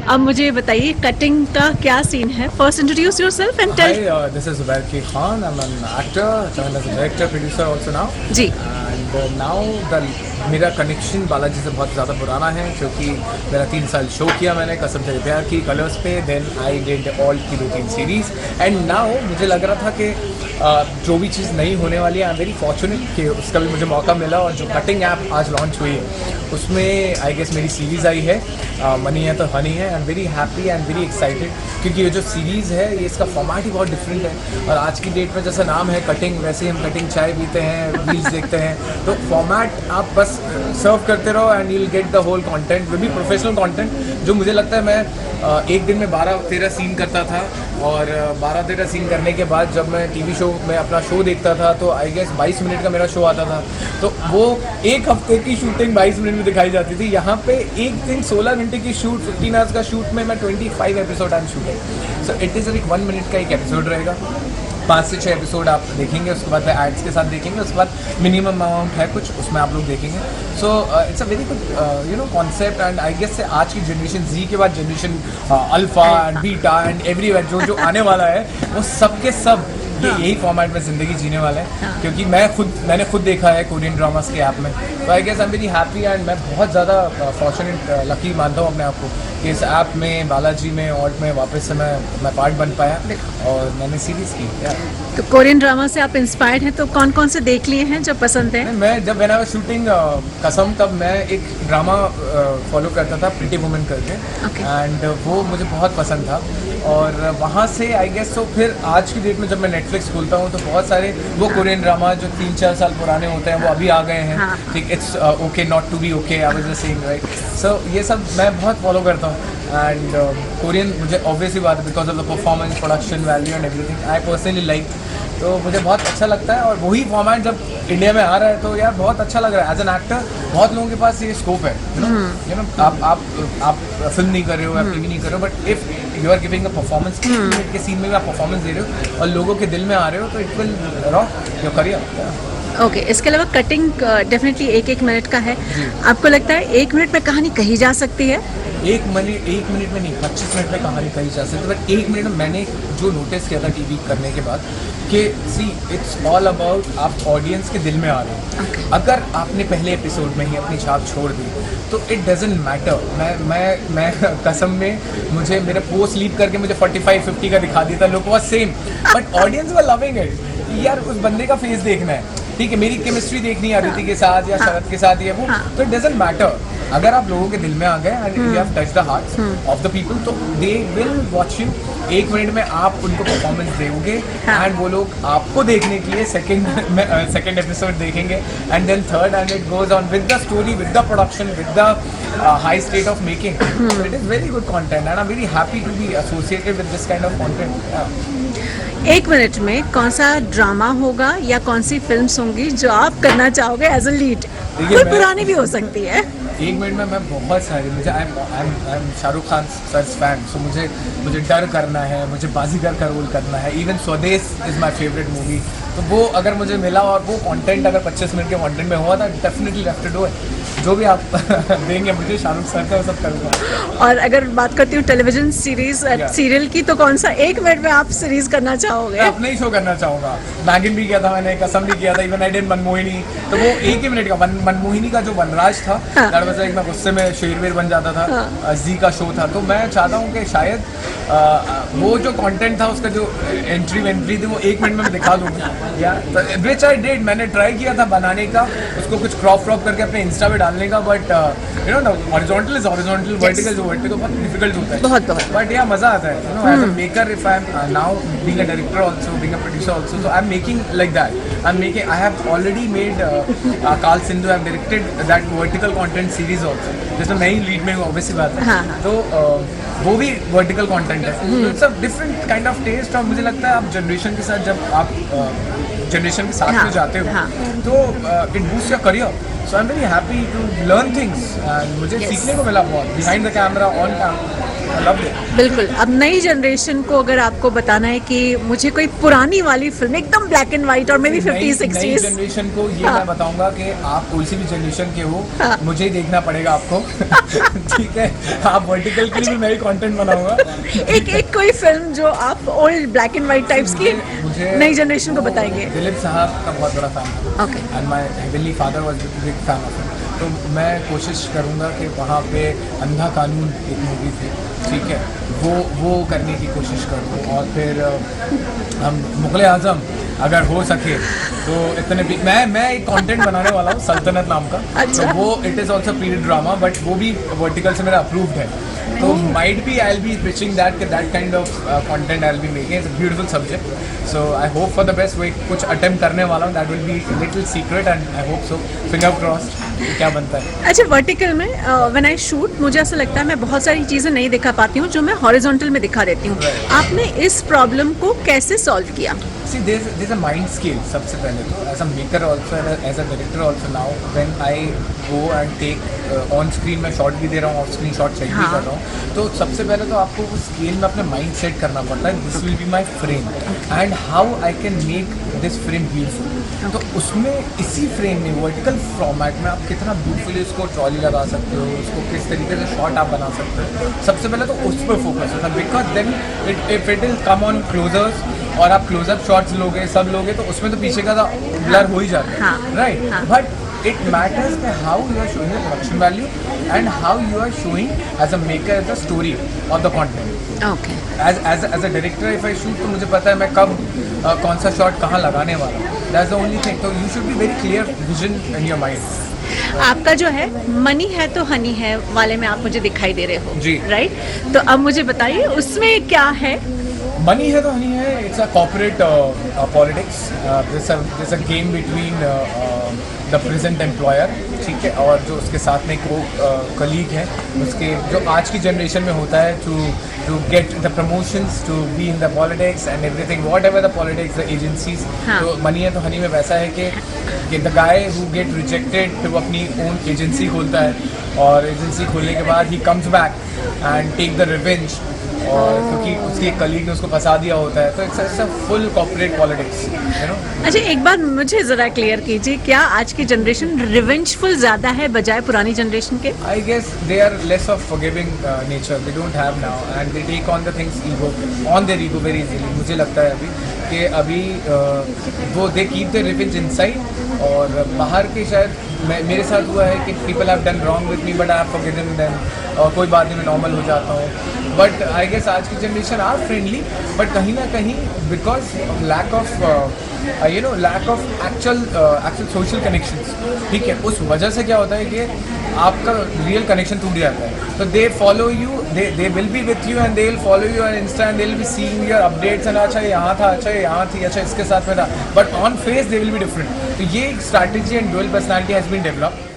अब मुझे बताइए कटिंग का क्या सीन है? First introduce yourself and tell. Hi, this is Zubair K. Khan. I'm an actor, joined as a director, producer also now. जी। And now मेरा connection Balaji से बहुत ज़्यादा पुराना है, क्योंकि मेरा 3 साल शो किया मैंने कसम तेरे प्यार की कलर्स पे, देन आई डिड ऑल की 2-3 सीरीज़ एंड नाउ मुझे लग रहा था कि जो भी चीज़ नहीं होने वाली है, आई एम वेरी फॉर्चुनेट कि उसका भी मुझे मौका मिला। और जो कटिंग ऐप आज लॉन्च हुई है उसमें आई गेस मेरी सीरीज़ आई है, मनी है तो हनी है। आई am very happy and very excited, क्योंकि ये जो सीरीज़ है ये इसका फॉर्मेट ही बहुत डिफरेंट है। और आज की डेट में जैसा नाम है कटिंग, वैसे ही हम कटिंग चाय पीते हैं, रील्स देखते हैं, तो फॉर्मेट आप बस सर्व करते रहो and you will get the whole content, वो भी प्रोफेशनल कंटेंट। जो मुझे लगता है मैं एक दिन में 12-13 सीन करता था, और 12-13 सीन करने के बाद जब मैं टीवी शो में अपना शो देखता था तो आई गेस 22 मिनट का मेरा शो आता था, तो वो एक हफ्ते की शूटिंग 22 मिनट में दिखाई जाती थी। यहाँ पे एक दिन 16 घंटे की शूट, 15 आवर्स का शूट में मैं 25 episode I am shooting. So it is like 1 minute का एक एपिसोड रहेगा, 5 से 6 एपिसोड आप देखेंगे, उसके बाद एड्स के साथ देखेंगे, उसके बाद मिनिमम अमाउंट है कुछ उसमें आप लोग देखेंगे। So it's a very good concept and I guess से आज की जनरेशन जी के बाद generation alpha and beta and everywhere जो जो आने वाला है वो सबके सब यही फॉर्मेट में ज़िंदगी जीने वाले हैं। क्योंकि मैंने खुद देखा है कोरियन ड्रामास के ऐप में, तो I guess I am very happy and मैं बहुत ज़्यादा फॉर्चुनेट लकी मानता हूँ अपने आप को कि इस ऐप में, बालाजी में और में वापस से मैं पार्ट बन पाया और मैंने सीरीज़ की। तो कोरियन ड्रामा से आप इंस्पायर्ड हैं, तो कौन कौन से देख लिए हैं जो पसंद है? मैं जब मैंने शूटिंग कसम, तब मैं एक ड्रामा फॉलो करता था प्रिटी वुमन करके, एंड वो मुझे बहुत पसंद था। और वहाँ से आई गेस तो फिर आज की डेट में जब मैं नेटफ्लिक्स खोलता हूँ तो बहुत सारे वो कोरियन ड्रामा जो 3-4 साल पुराने होते हैं वो अभी आ गए हैं। ठीक, it's okay not to be okay, I was just saying right. So ये सब मैं बहुत फॉलो करता हूँ एंड कोरियन मुझे ऑब्वियसली बात है because of the performance, production value and everything I personally like, तो मुझे बहुत अच्छा लगता है। और वही फॉर्मेट जब इंडिया में आ रहा है तो यार बहुत अच्छा लग रहा है। एज एन एक्टर बहुत लोगों के पास ये स्कोप है, यू नो आप फिल्म नहीं कर रहे हो, एक्टिंग नहीं कर रहे हो, but if you are giving a performance, के सीन में भी आप परफॉर्मेंस दे रहे हो और लोगों के दिल में आ रहे हो, तो it will rock your career. Okay, इसके अलावा कटिंग डेफिनेटली 1-1 मिनट का है। आपको लगता है 1 मिनट में कहानी कही जा सकती है? 1 मिनट में नहीं, 25 मिनट में कहानी कही जा सकती है, बट 1 मिनट में मैंने जो नोटिस किया था टीवी करने के बाद कि सी इट्स ऑल अबाउट आप ऑडियंस के दिल में आ रहे हो। अगर आपने पहले एपिसोड में ही अपनी छाप छोड़ दी तो इट डजेंट मैटर। मैं कसम में मुझे मेरे पोस्ट लीव करके मुझे 45-50 का दिखा दिया था, लोग was same, but audience were loving it. यार उस बंदे का फेस देखना है, ठीक है, मेरी केमिस्ट्री देखनी है अदिति के साथ या शरद के साथ, ये वो, तो इट डजंट मैटर। अगर आप लोगों के दिल में आ गए and you have touch the hearts of the people, तो they will watch you. 1 minute में आप उनको परफॉर्मेंस दोगे एंड वो लोग आपको देखने के लिए सेकंड एपिसोड देखेंगे and then third, and it goes on with the story, with the production, with the high state of making. It is very good content and I am very happy to be associated with this kind of content. 1 minute में कौन सा drama होगा या कौन सी films होंगी जो आप करना चाहोगे एज अ लीड? कोई पुरानी भी हो सकती है। 1 मिनट में मैं बहुत सारी, मुझे I am Shahrukh Khan sir fan, so मुझे डर करना है, मुझे बाजीगर का रोल करना है, इवन स्वदेश इज़ माई फेवरेट मूवी। तो वो अगर मुझे मिला और वो कंटेंट अगर 25 मिनट के कंटेंट में हुआ था, definitely have to do it. जो भी आप देंगे मुझे शाहरुख सर का, वो सब करूँगा। और अगर बात करती हूँ टेलीविजन सीरीज सीरियल की, तो कौन सा 1 मिनट में आप सीरीज करना चाहोगे? मैं अपना ही शो करना चाहूँगा। नागिन भी किया था मैंने, कसम भी किया था, इवन आई डिड मनमोहिनी, तो वो 1 ही मिनट का। मनमोहिनी का जो वनराज था, दैट वाज लाइक मैं गुस्से में शेरवेर बन जाता था, जी का शो था। तो मैं चाहता हूँ कि शायद वो जो कंटेंट था उसका जो एंट्री थी वो 1 मिनट में दिखा दूँगा, या विच आई डिड। मैंने ट्राई किया था बनाने का, उसको कुछ क्रॉप करके अपने इंस्टा पे डालने का, but you know horizontal is horizontal, vertical जो वर्टिकल बहुत डिफिकल्ट होता है, बहुत बट या मजा आता है, you know, as a maker, if I am now being a director also, being a producer also, so I am making like that. I have already made Kaal Sindhu, I have directed that vertical content series also, जिसमें मैं ही lead में हूँ, obviously बात है। तो वो भी vertical content है, it's a different kind of taste. और मुझे लगता है आप जनरेशन के साथ, जब आप जनरेशन के साथ में जाते हो, तो it boost your career. So I am very happy to learn things and मुझे Yes. सीखने को मिला बहुत behind the camera on camera. I love it. बिल्कुल। अब नई जनरेशन को अगर आपको बताना है कि मुझे कोई पुरानी वाली फिल्म एकदम ब्लैक एंड व्हाइट और मे बी 50s नई 60s, जनरेशन को ये मैं बताऊंगा कि आप कोई सी भी जनरेशन के हो, हाँ। मुझे ही देखना पड़ेगा आपको। ठीक है, आप वर्टिकल के लिए भी मैं ही कंटेंट बनाऊंगा। एक कोई फिल्म जो आप old black and white types की मुझे नई जनरेशन को बताएंगे। दिलीप साहब का बहुत बड़ा फैन था okay. And my heavenly father was big fan of him. तो मैं कोशिश करूंगा कि वहाँ पे अंधा कानून एक मूवी थी, ठीक है, वो करने की कोशिश करूँ। और फिर हम मुग़ल आज़म अगर हो सके तो इतने भी मैं एक कंटेंट बनाने वाला हूँ सल्तनत नाम का। अच्छा। तो वो it is also period drama, but वो भी वर्टिकल से मेरा अप्रूव्ड है। तो might be I will be pitching that kind of content I will be making. It's a beautiful subject, so I hope for the best. वो कुछ attempt करने वाला हूँ, that will be little secret and I hope so, finger crossed क्या बनता है। अच्छा, vertical में व्हेन आई शूट मुझे ऐसा लगता है मैं बहुत सारी चीज़ें नहीं दिखा पाती हूँ जो मैं हॉरिजॉन्टल में दिखा देती हूँ। Right. आपने इस प्रॉब्लम को कैसे सॉल्व किया? See, there's a mind skill सबसे पहले तो, as a maker also and as a director also now when I go and take on screen मैं शॉट भी दे रहा हूँ, ऑफ स्क्रीन शॉट चेक भी हाँ। कर रहा हूँ, तो सबसे पहले तो आपको वो स्केल में अपना माइंड सेट करना पड़ता है। This will be my frame and how I can make this frame beautiful. तो उसमें इसी फ्रेम में वर्टिकल फॉर्मेट में आप कितना ब्यूटीफुली उसको ट्रॉली लगा सकते हो, उसको किस तरीके से शॉट आप बना सकते हो, सबसे पहले तो उस पर फोकस होता है। Because then if it will come on closers और आप क्लोजअप शॉट्स लोगे सब लोगे तो उसमें तो पीछे का ब्लर हो ही जाता है, हाँ, राइट। हाँ। बट इट मैटर्स कि how you are showing the production value and how you are showing as a maker the story of the content. Okay. As a director if I shoot तो मुझे पता है मैं कब कौन सा शॉट कहाँ लगाने वाला हूँ। That's the only thing. तो you should be very clear vision in your mind. आपका जो है मनी है तो हनी है वाले में आप मुझे दिखाई दे रहे हो जी। राइट? तो अब मुझे बताइए उसमें क्या है? मनी है तो हनी है। It's a corporate politics. This a game between the present employer, ठीक है, और जो उसके साथ में एक वो कलीग है, उसके जो आज की जनरेशन में होता है to get the promotions, to be in the politics and everything, whatever the politics, the agencies. हाँ। तो मनी है तो हनी में वैसा है कि the guy who get rejected तो वो अपनी ओन एजेंसी खोलता है और एजेंसी खोलने के बाद ही comes back and take the revenge, और क्योंकि उसकी एक कलीग ने उसको फंसा दिया होता है। तो it's a full corporate politics, you know. अच्छा, एक बार मुझे ज़रा क्लियर कीजिए, क्या आज की जनरेशन रिवेंजफुल ज़्यादा है बजाय पुरानी जनरेशन के? I guess they are less of forgiving nature. They don't have now, and they take on the things on their ego very easily. मुझे लगता है कि अभी वो they keep their revenge inside, और बाहर के शायद मेरे साथ हुआ है कि people have done wrong with me but I have forgiven them, और कोई बात नहीं, मैं नॉर्मल हो जाता हूँ। बट आई गेस आज की जनरेशन आर फ्रेंडली, बट कहीं ना कहीं because lack of lack of actual social connections, ठीक है, उस वजह से क्या होता है कि आपका रियल कनेक्शन टूट जाता है। तो they follow you, they will B with you and they will follow you on Insta and they will be seeing your updates and अच्छा यहाँ था, अच्छा यहाँ थी, अच्छा इसके साथ में था, but on face they will be different. तो ये एक strategy and dual personality has been developed.